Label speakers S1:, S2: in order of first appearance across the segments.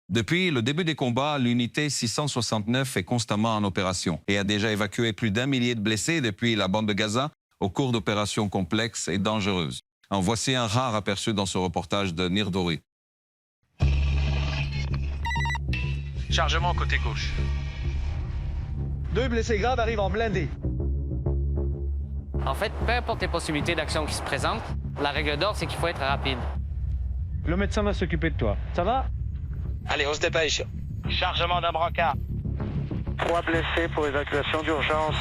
S1: Depuis le début des combats, l'unité 669 est constamment en opération et a déjà évacué plus d'1 millier de blessés depuis la bande de Gaza au cours d'opérations complexes et dangereuses. En voici un rare aperçu dans ce reportage de Nir Dori.
S2: Chargement côté gauche.
S3: 2 blessés graves arrivent en blindé.
S4: En fait, peu importe les possibilités d'action qui se présentent, la règle d'or, c'est qu'il faut être rapide.
S3: Le médecin va s'occuper de toi. Ça va?
S2: Allez, on se dépêche. Chargement d'un brancard.
S5: 3 blessés pour évacuation d'urgence.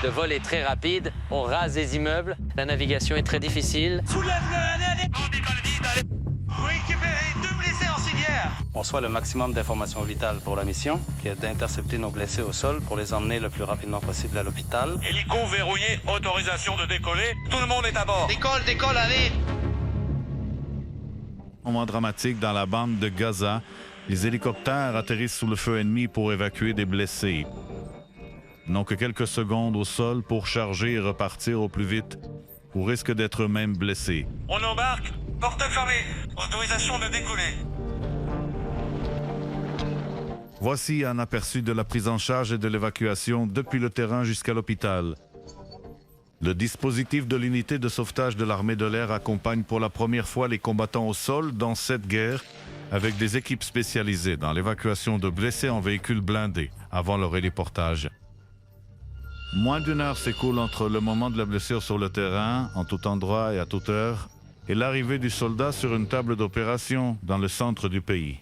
S4: Le vol est très rapide, on rase des immeubles, la navigation est très difficile.
S2: Soulève-le, allez. On décolle vite, allez. Récupérer 2 blessés en civière.
S5: On reçoit le maximum d'informations vitales pour la mission, qui est d'intercepter nos blessés au sol pour les emmener le plus rapidement possible à l'hôpital.
S6: Hélico verrouillé, autorisation de décoller. Tout le monde est à bord.
S2: Décolle, allez.
S7: Moment dramatique dans la bande de Gaza. Les hélicoptères atterrissent sous le feu ennemi pour évacuer des blessés. N'ont que quelques secondes au sol pour charger et repartir au plus vite, ou risquent d'être eux-mêmes blessés.
S6: On embarque. Portail fermé. Autorisation de décoller.
S7: Voici un aperçu de la prise en charge et de l'évacuation depuis le terrain jusqu'à l'hôpital. Le dispositif de l'unité de sauvetage de l'armée de l'air accompagne pour la première fois les combattants au sol dans cette guerre avec des équipes spécialisées dans l'évacuation de blessés en véhicules blindés avant leur héliportage. Moins d'1 heure s'écoule entre le moment de la blessure sur le terrain, en tout endroit et à toute heure, et l'arrivée du soldat sur une table d'opération dans le centre du pays.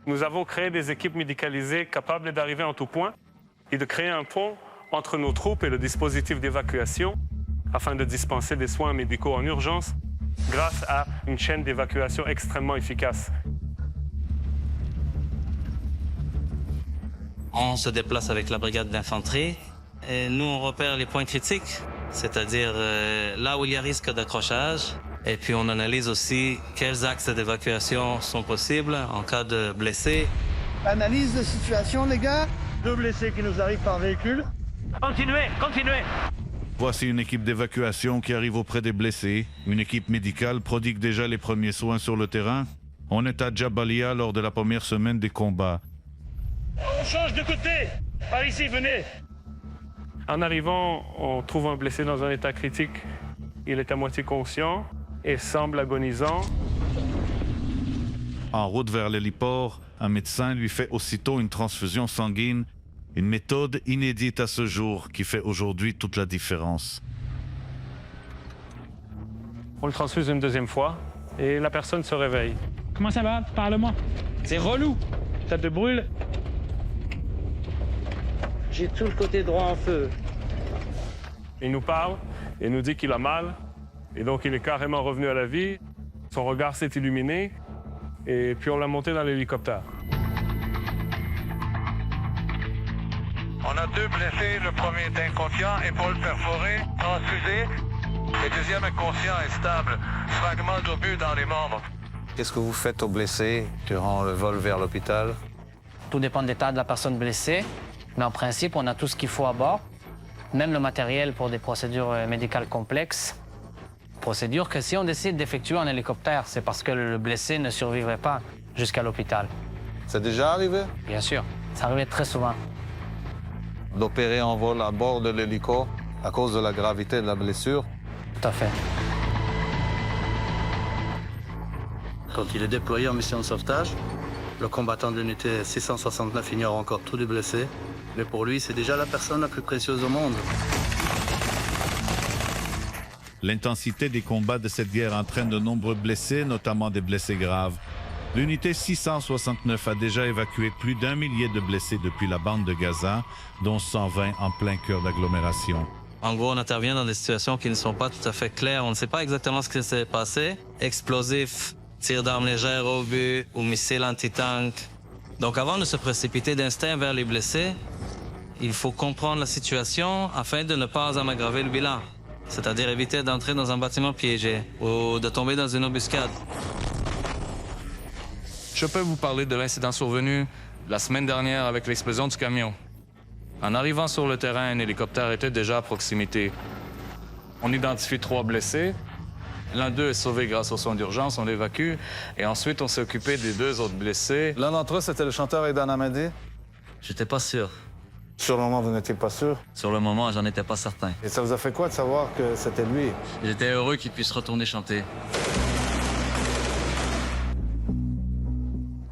S8: Nous avons créé des équipes médicalisées capables d'arriver en tout point et de créer un pont entre nos troupes et le dispositif d'évacuation afin de dispenser des soins médicaux en urgence grâce à une chaîne d'évacuation extrêmement efficace.
S5: On se déplace avec la brigade d'infanterie et nous, on repère les points critiques, c'est-à-dire là où il y a risque d'accrochage. Et puis on analyse aussi quels axes d'évacuation sont possibles en cas de blessés.
S3: Analyse de situation, les gars. 2 blessés qui nous arrivent par véhicule.
S2: Continuez.
S7: Voici une équipe d'évacuation qui arrive auprès des blessés. Une équipe médicale prodigue déjà les premiers soins sur le terrain. On est à Jabalia lors de la première semaine des combats.
S8: On change de côté. Par ici, venez. En arrivant, on trouve un blessé dans un état critique. Il est à moitié conscient et semble agonisant.
S7: En route vers l'héliport, un médecin lui fait aussitôt une transfusion sanguine, une méthode inédite à ce jour qui fait aujourd'hui toute la différence.
S8: On le transfuse une deuxième fois et la personne se réveille.
S3: Comment ça va? Parle-moi.
S4: C'est relou.
S3: Ça te brûle?
S5: J'ai tout le côté droit en feu.
S8: Il nous parle et nous dit qu'il a mal. Et donc, il est carrément revenu à la vie. Son regard s'est illuminé. Et puis, on l'a monté dans l'hélicoptère.
S6: On a 2 blessés. Le premier est inconscient, épaule perforée, transfusée. Le deuxième inconscient est stable. Fragment d'obus dans les membres.
S5: Qu'est-ce que vous faites aux blessés durant le vol vers l'hôpital?
S4: Tout dépend de l'état de la personne blessée, mais en principe, on a tout ce qu'il faut à bord, même le matériel pour des procédures médicales complexes. Procédure que si on décide d'effectuer en hélicoptère, c'est parce que le blessé ne survivrait pas jusqu'à l'hôpital.
S9: C'est déjà arrivé
S4: Bien sûr, ça arrive très souvent.
S9: d'opérer en vol à bord de l'hélico à cause de la gravité de la blessure?
S4: Tout à fait.
S5: Quand il est déployé en mission de sauvetage, le combattant de l'unité 669 ignore encore tous les blessés, mais pour lui, c'est déjà la personne la plus précieuse au monde.
S7: L'intensité des combats de cette guerre entraîne de nombreux blessés, notamment des blessés graves. L'unité 669 a déjà évacué plus d'1 millier de blessés depuis la bande de Gaza, dont 120 en plein cœur d'agglomération.
S5: En gros, on intervient dans des situations qui ne sont pas tout à fait claires. On ne sait pas exactement ce qui s'est passé. Explosifs, tirs d'armes légères au but ou missiles anti-tank. Donc avant de se précipiter d'instinct vers les blessés, il faut comprendre la situation afin de ne pas en aggraver le bilan. C'est-à-dire éviter d'entrer dans un bâtiment piégé ou de tomber dans une embuscade.
S10: Je peux vous parler de l'incident survenu la semaine dernière avec l'explosion du camion. En arrivant sur le terrain, un hélicoptère était déjà à proximité. On identifie 3 blessés. L'un d'eux est sauvé grâce aux soins d'urgence, on l'évacue. Et ensuite, on s'est occupé des 2 autres blessés.
S9: L'un d'entre eux, c'était le chanteur Aidan Amadi.
S5: J'étais pas sûr.
S9: Sur le moment, vous n'étiez pas sûr.
S5: Sur le moment, j'en étais pas certain.
S9: Et ça vous a fait quoi de savoir que c'était lui?
S5: J'étais heureux qu'il puisse retourner chanter.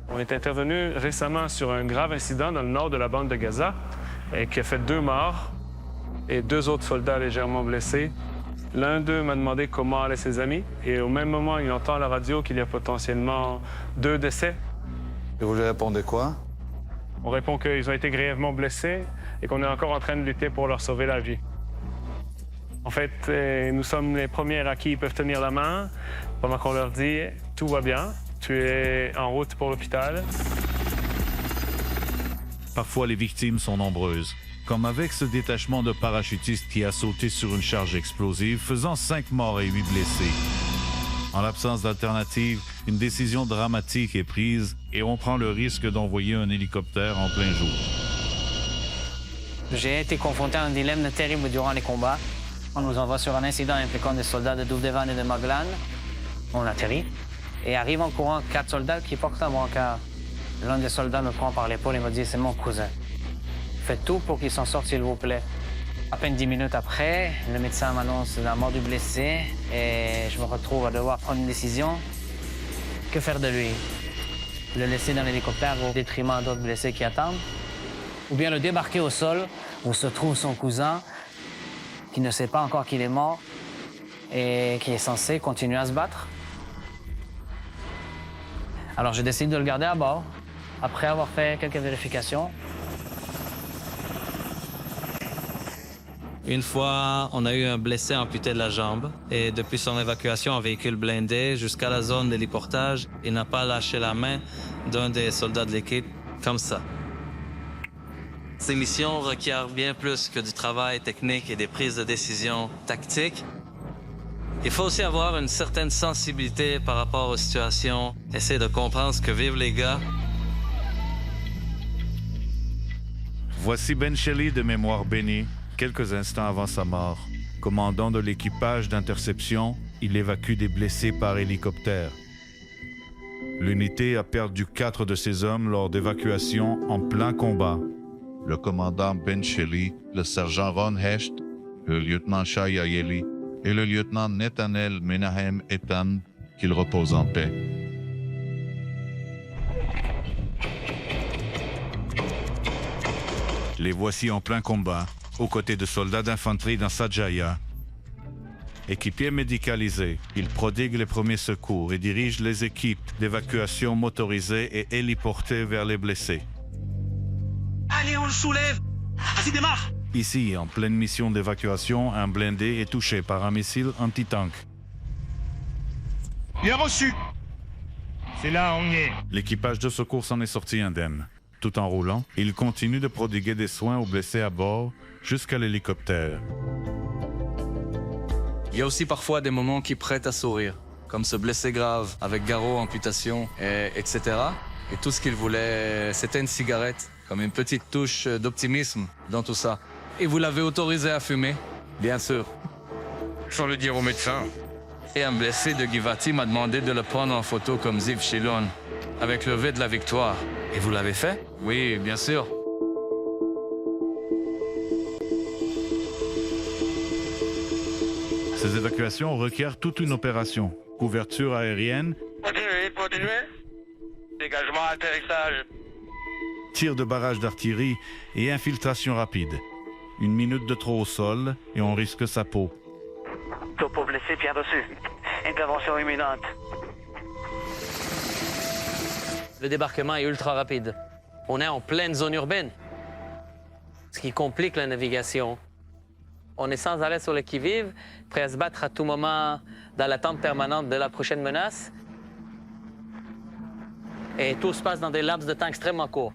S8: On est intervenu récemment sur un grave incident dans le nord de la bande de Gaza et qui a fait 2 morts et 2 autres soldats légèrement blessés. L'un d'eux m'a demandé comment allaient ses amis et au même moment, il entend à la radio qu'il y a potentiellement 2 décès.
S9: Et vous lui répondez quoi?
S8: On répond qu'ils ont été grièvement blessés et qu'on est encore en train de lutter pour leur sauver la vie. En fait, nous sommes les premiers à qui ils peuvent tenir la main pendant qu'on leur dit « Tout va bien, tu es en route pour l'hôpital ».
S7: Parfois, les victimes sont nombreuses, comme avec ce détachement de parachutistes qui a sauté sur une charge explosive, faisant 5 morts et 8 blessés. En l'absence d'alternative, une décision dramatique est prise et on prend le risque d'envoyer un hélicoptère en plein jour.
S4: J'ai été confronté à un dilemme terrible durant les combats. On nous envoie sur un incident impliquant des soldats de Duvdevan et de Maglan. On atterrit et arrive en courant 4 soldats qui portent un brancard. L'un des soldats me prend par l'épaule et me dit « C'est mon cousin. Faites tout pour qu'il s'en sorte, s'il vous plaît. » À peine 10 minutes après, le médecin m'annonce la mort du blessé et je me retrouve à devoir prendre une décision. Que faire de lui? Le laisser dans l'hélicoptère au détriment d'autres blessés qui attendent? Ou bien le débarquer au sol où se trouve son cousin qui ne sait pas encore qu'il est mort et qui est censé continuer à se battre? Alors je décide de le garder à bord après avoir fait quelques vérifications.
S5: Une fois, on a eu un blessé amputé de la jambe et depuis son évacuation en véhicule blindé jusqu'à la zone d'héliportage, il n'a pas lâché la main d'un des soldats de l'équipe comme ça. Ces missions requièrent bien plus que du travail technique et des prises de décision tactiques. Il faut aussi avoir une certaine sensibilité par rapport aux situations, essayer de comprendre ce que vivent les gars.
S7: Voici Ben Shelley de mémoire bénie, quelques instants avant sa mort. Commandant de l'équipage d'interception, il évacue des blessés par hélicoptère. L'unité a perdu 4 de ses hommes lors d'évacuation en plein combat.
S11: Le commandant Ben Shelley, le sergent Ron Hecht, le lieutenant Shai Ayeli et le lieutenant Netanel Menahem Etan, qu'il repose en paix.
S7: Les voici en plein combat, aux côtés de soldats d'infanterie dans Sajaya. Équipiers médicalisés, ils prodiguent les premiers secours et dirigent les équipes d'évacuation motorisées et héliportées vers les blessés.
S2: Allez, on le soulève. Vas-y, démarre.
S7: Ici, en pleine mission d'évacuation, un blindé est touché par un missile anti-tank.
S3: Bien reçu. C'est là, on y est.
S7: L'équipage de secours s'en est sorti indemne. Tout en roulant, il continue de prodiguer des soins aux blessés à bord jusqu'à l'hélicoptère.
S10: Il y a aussi parfois des moments qui prêtent à sourire, comme ce blessé grave avec garrot, amputation, etc. Et tout ce qu'il voulait, c'était une cigarette, comme une petite touche d'optimisme dans tout ça. Et vous l'avez autorisé à fumer, bien sûr.
S2: Sans le dire au médecin.
S10: Et un blessé de Givati m'a demandé de le prendre en photo comme Ziv Shilon, avec le V de la victoire. Et vous l'avez fait? Oui, bien sûr.
S7: Ces évacuations requièrent toute une opération. Couverture aérienne,
S6: Continuez. Dégagement, atterrissage.
S7: tir de barrage d'artillerie et infiltration rapide. 1 minute de trop au sol et on risque sa peau.
S4: Topo blessé, bien reçu. Intervention imminente. Le débarquement est ultra rapide. On est en pleine zone urbaine, ce qui complique la navigation. On est sans arrêt sur le qui-vive, prêt à se battre à tout moment dans l'attente permanente de la prochaine menace. Et tout se passe dans des laps de temps extrêmement courts.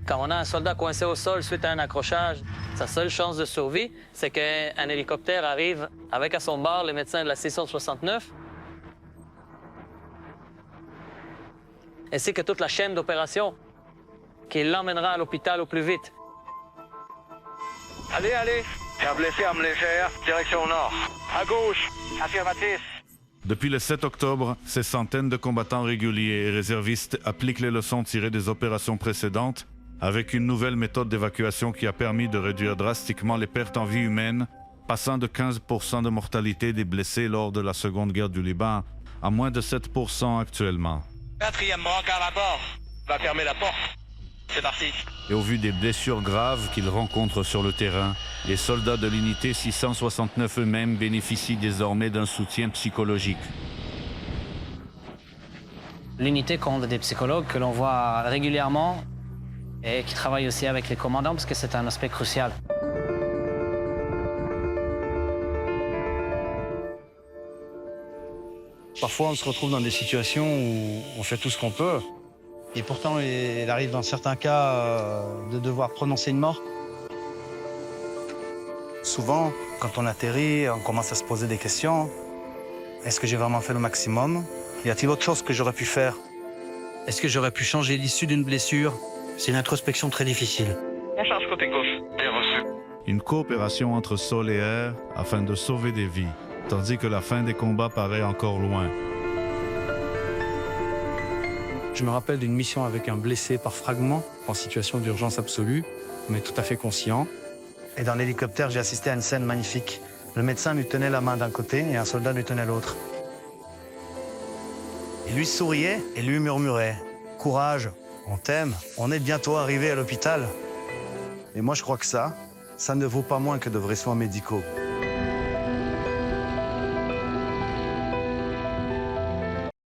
S4: Quand on a un soldat coincé au sol suite à un accrochage, sa seule chance de survie, c'est qu'un hélicoptère arrive avec à son bord les médecins de la 669, ainsi que toute la chaîne d'opération qui l'emmènera à l'hôpital au plus vite.
S6: Allez. J'ai un blessé, arme légère, direction nord. À gauche, affirmatif.
S7: Depuis le 7 octobre, ces centaines de combattants réguliers et réservistes appliquent les leçons tirées des opérations précédentes avec une nouvelle méthode d'évacuation qui a permis de réduire drastiquement les pertes en vie humaine, passant de 15% de mortalité des blessés lors de la Seconde Guerre du Liban à moins de 7% actuellement.
S6: 4e brancard à bord. Va fermer la porte. C'est parti.
S7: Et au vu des blessures graves qu'ils rencontrent sur le terrain, les soldats de l'unité 669 eux-mêmes bénéficient désormais d'un soutien psychologique.
S4: L'unité compte des psychologues que l'on voit régulièrement et qui travaillent aussi avec les commandants parce que c'est un aspect crucial.
S3: Parfois, on se retrouve dans des situations où on fait tout ce qu'on peut. Et pourtant, il arrive dans certains cas de devoir prononcer une mort. Souvent, quand on atterrit, on commence à se poser des questions. Est-ce que j'ai vraiment fait le maximum? Y a-t-il autre chose que j'aurais pu faire? Est-ce que j'aurais pu changer l'issue d'une blessure? C'est une introspection très difficile.
S6: On charge côté gauche. Bien reçu.
S7: Une coopération entre sol et air afin de sauver des vies, tandis que la fin des combats paraît encore loin.
S3: Je me rappelle d'une mission avec un blessé par fragment, en situation d'urgence absolue, mais tout à fait conscient. Et dans l'hélicoptère, j'ai assisté à une scène magnifique. Le médecin lui tenait la main d'un côté et un soldat lui tenait l'autre. Il lui souriait et lui murmurait « Courage, on t'aime, on est bientôt arrivé à l'hôpital. » Et moi, je crois que ça ne vaut pas moins que de vrais soins médicaux.